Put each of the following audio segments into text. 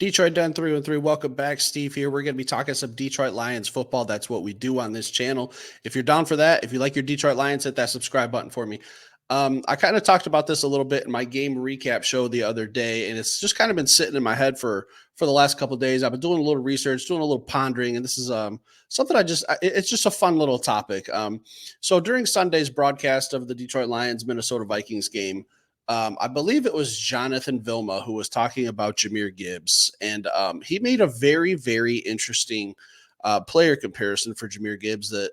Detroit Den 313. Welcome back. Steve here. We're going to be talking some Detroit Lions football. That's what we do on this channel. If you're down for that, if you like your Detroit Lions, hit that subscribe button for me. I kind of talked about this a little bit in my game recap show the other day, and it's just kind of been sitting in my head for the last couple of days. I've been doing a little research, doing a little pondering, and this is something it's just a fun little topic. So during Sunday's broadcast of the Detroit Lions Minnesota Vikings game, I believe it was Jonathan Vilma who was talking about Jahmyr Gibbs, and he made a very, very interesting player comparison for Jahmyr Gibbs that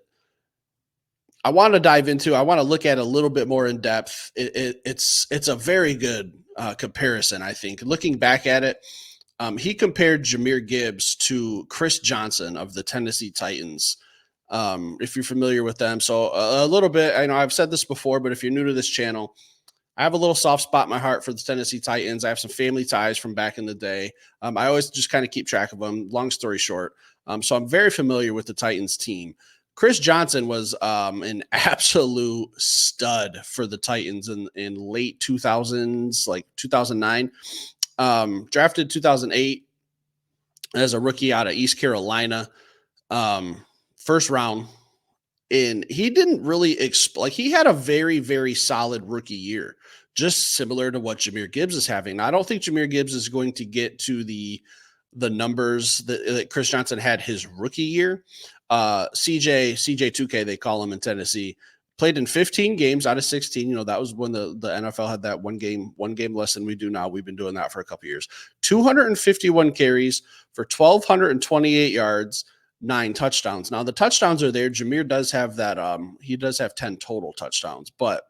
I want to dive into. I want to look at a little bit more in depth. It's a very good comparison, I think. Looking back at it, he compared Jahmyr Gibbs to Chris Johnson of the Tennessee Titans, if you're familiar with them. So a little bit, I know I've said this before, but if you're new to this channel, I have a little soft spot in my heart for the Tennessee Titans. I have some family ties from back in the day. I always just kind of keep track of them, long story short. So I'm very familiar with the Titans team. Chris Johnson was an absolute stud for the Titans in late 2000s, like 2009. Drafted 2008 as a rookie out of East Carolina, first round. And he didn't really he had a very, very solid rookie year, just similar to what Jahmyr Gibbs is having. Now, I don't think Jahmyr Gibbs is going to get to the numbers that Chris Johnson had his rookie year. CJ2K, they call him in Tennessee, played in 15 games out of 16. You know, that was when the NFL had that one game less than we do now. We've been doing that for a couple years. 251 carries for 1,228 yards, 9 touchdowns. Now the touchdowns are there. Jahmyr does have that. He does have 10 total touchdowns, but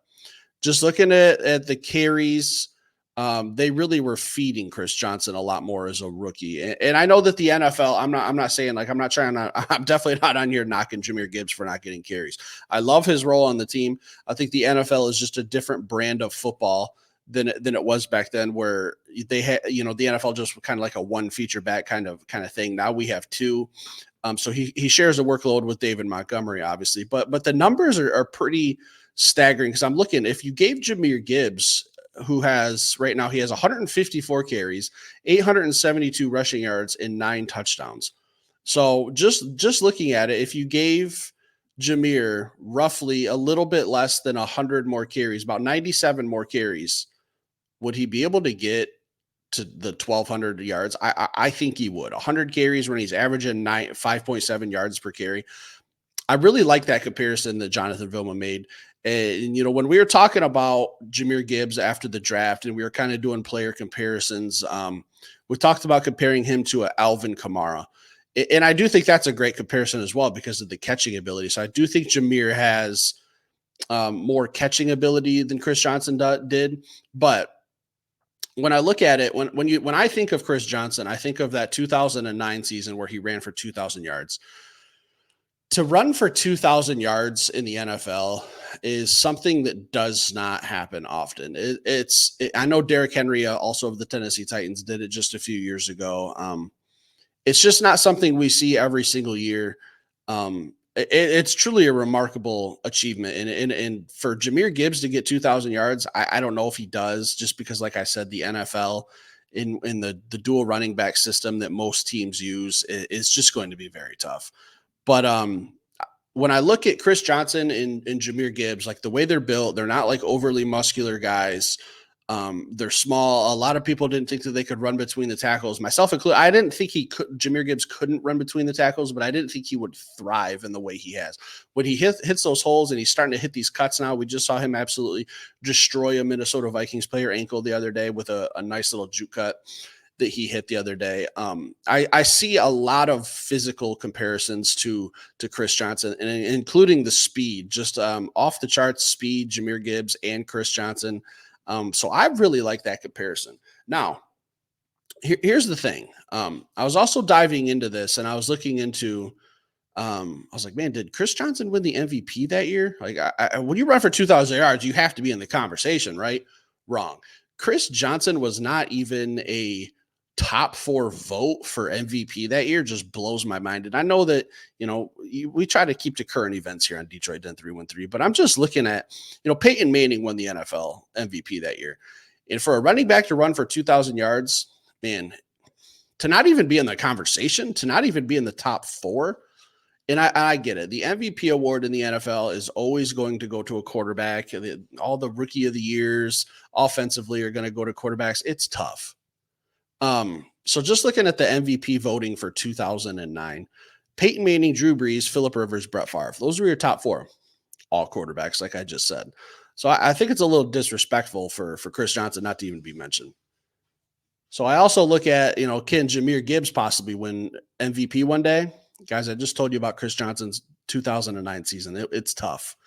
just looking at the carries, they really were feeding Chris Johnson a lot more as a rookie. And I know that the NFL, I'm not saying like, I'm definitely not on here knocking Jahmyr Gibbs for not getting carries. I love his role on the team. I think the NFL is just a different brand of football than it was back then, where they had, the NFL just kind of like a one feature back kind of thing. Now we have two. So he shares a workload with David Montgomery, obviously, but the numbers are pretty staggering, because I'm looking, if you gave Jahmyr Gibbs, who has right now, he has 154 carries, 872 rushing yards, and 9 touchdowns. So just looking at it, if you gave Jahmyr roughly a little bit less than 100 more carries, about 97 more carries, would he be able to get to the 1,200 yards? I think he would. 100 carries when he's averaging 5.7 yards per carry. I really like that comparison that Jonathan Vilma made. And, when we were talking about Jahmyr Gibbs after the draft and we were kind of doing player comparisons, we talked about comparing him to Alvin Kamara. And I do think that's a great comparison as well because of the catching ability. So I do think Jahmyr has more catching ability than Chris Johnson did. But when I look at it, when I think of Chris Johnson, I think of that 2009 season where he ran for 2,000 yards. To run for 2,000 yards in the NFL is something that does not happen often. I know Derrick Henry, also of the Tennessee Titans, did it just a few years ago. It's just not something we see every single year. It's truly a remarkable achievement. And for Jahmyr Gibbs to get 2,000 yards, I don't know if he does, just because, like I said, the NFL in the dual running back system that most teams use is just going to be very tough. But when I look at Chris Johnson and Jahmyr Gibbs, like the way they're built, they're not like overly muscular guys. They're small. A lot of people didn't think that they could run between the tackles, myself included. I didn't think Jahmyr Gibbs couldn't run between the tackles, but I didn't think he would thrive in the way he has. When he hits those holes and he's starting to hit these cuts now, we just saw him absolutely destroy a Minnesota Vikings player ankle the other day with a nice little juke cut that he hit the other day. I see a lot of physical comparisons to Chris Johnson, and including the speed, just off the charts speed, Jahmyr Gibbs and Chris Johnson. So I really like that comparison. Now, here's the thing. I was also diving into this, and I was looking into, I was like, man, did Chris Johnson win the MVP that year? Like, when you run for 2,000 yards, you have to be in the conversation, right? Wrong. Chris Johnson was not even a top 4 vote for MVP that year. Just blows my mind. And I know that, we try to keep to current events here on Detroit Den 313, but I'm just looking at, Peyton Manning won the NFL MVP that year. And for a running back to run for 2,000 yards, man, to not even be in the conversation, to not even be in the top 4. And I get it. The MVP award in the NFL is always going to go to a quarterback. All the rookie of the years offensively are going to go to quarterbacks. It's tough. So just looking at the MVP voting for 2009, Peyton Manning, Drew Brees, Phillip Rivers, Brett Favre. Those were your top 4, all quarterbacks, like I just said. So I think it's a little disrespectful for Chris Johnson not to even be mentioned. So I also look at, can Jahmyr Gibbs possibly win MVP one day? Guys, I just told you about Chris Johnson's 2009 season. It's tough.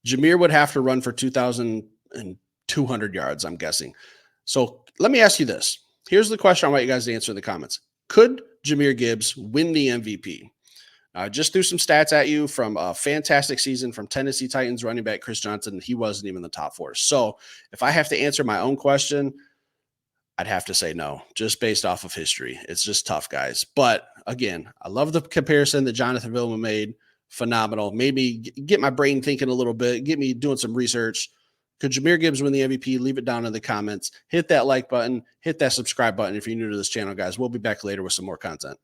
Jahmyr would have to run for 2,200 yards, I'm guessing. So let me ask you this. Here's the question I want you guys to answer in the comments. Could Jahmyr Gibbs win the MVP? I just threw some stats at you from a fantastic season from Tennessee Titans running back Chris Johnson. He wasn't even in the top 4. So if I have to answer my own question, I'd have to say no, just based off of history. It's just tough, guys. But again, I love the comparison that Jonathan Vilma made. Phenomenal. Maybe get my brain thinking a little bit, get me doing some research. Could Jahmyr Gibbs win the MVP? Leave it down in the comments. Hit that like button, hit that subscribe button if you're new to this channel, guys. We'll be back later with some more content.